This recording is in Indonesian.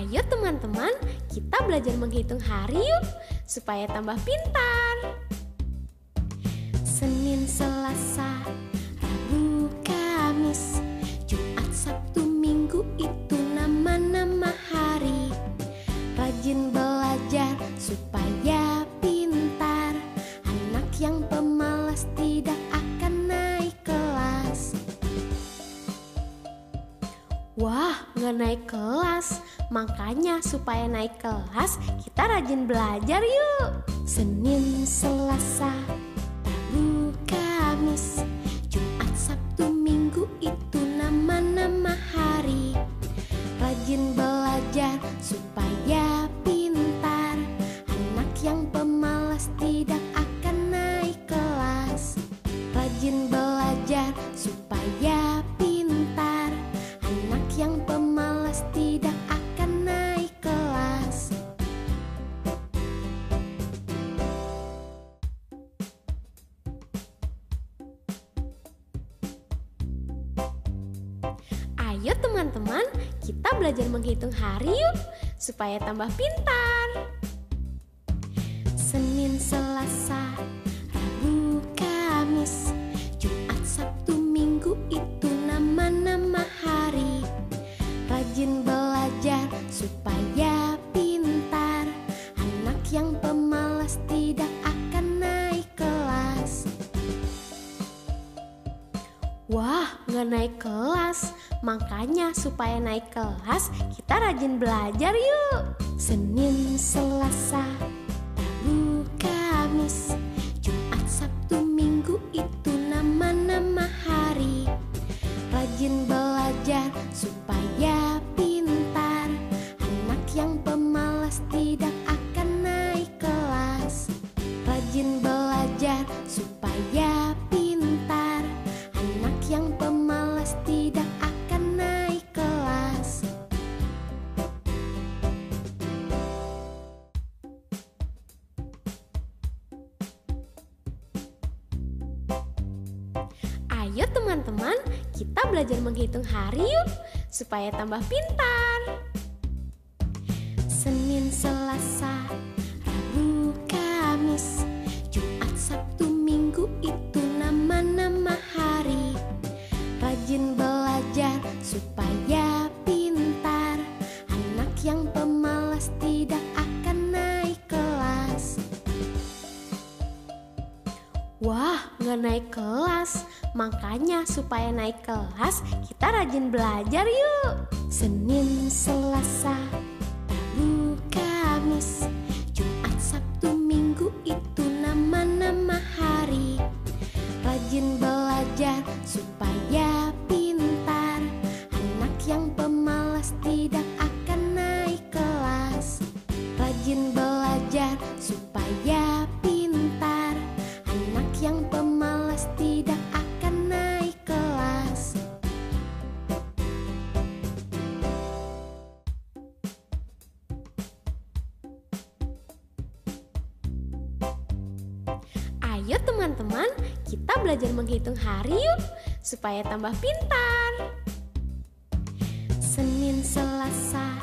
Ayo teman-teman, kita belajar menghitung hari yuk, supaya tambah pintar. Senin, Selasa, Rabu, Kamis, Jumat, Sabtu, Minggu itu nama-nama hari. Rajin belajar supaya pintar. Anak yang pemalas tidak akan naik kelas. Wah, nggak naik kelas. Makanya supaya naik kelas, kita rajin belajar yuk. Senin, Selasa, Rabu, Kamis, Jumat, Sabtu, Minggu itu nama-nama hari. Rajin belajar supaya pintar. Anak yang pemalas tidak akan naik kelas. Rajin belajar supaya pintar. Anak yang pemalas tidak akan naik kelas. Ayo teman-teman, kita belajar menghitung hari yuk, supaya tambah pintar. Senin, Selasa, Rabu, Kamis, Jumat, Sabtu, Minggu itu nama-nama hari. Rajin belajar supaya pintar. Anak yang pemalas tidak akan naik kelas. Wah, nggak naik kelas. Makanya supaya naik kelas, kita rajin belajar yuk. Senin, Selasa, Rabu, Kamis, Jumat, Sabtu, Minggu itu nama-nama hari. Rajin belajar supaya pintar. Anak yang pemalas tidak akan naik kelas. Rajin belajar supaya pintar. Anak yang pemalas tidak akan naik kelas. Ayo teman-teman, kita belajar menghitung hari yuk, supaya tambah pintar. Senin, Selasa, Rabu, Kamis, Jumat, Sabtu, Minggu itu nama-nama hari. Rajin belajar supaya pintar. Anak yang pemalas tidak akan naik kelas. Wah, nggak naik kelas. Makanya supaya naik kelas, kita rajin belajar yuk. Senin, Selasa, Rabu, Kamis, Jumat, Sabtu, Minggu itu nama-nama hari. Rajin belajar supaya pintar. Anak yang pemalas tidak akan naik kelas. Rajin belajar supaya pintar. Anak yang pemalas tidak akan naik kelas. Ayo teman-teman, kita belajar menghitung hari yuk, supaya tambah pintar. Senin, Selasa,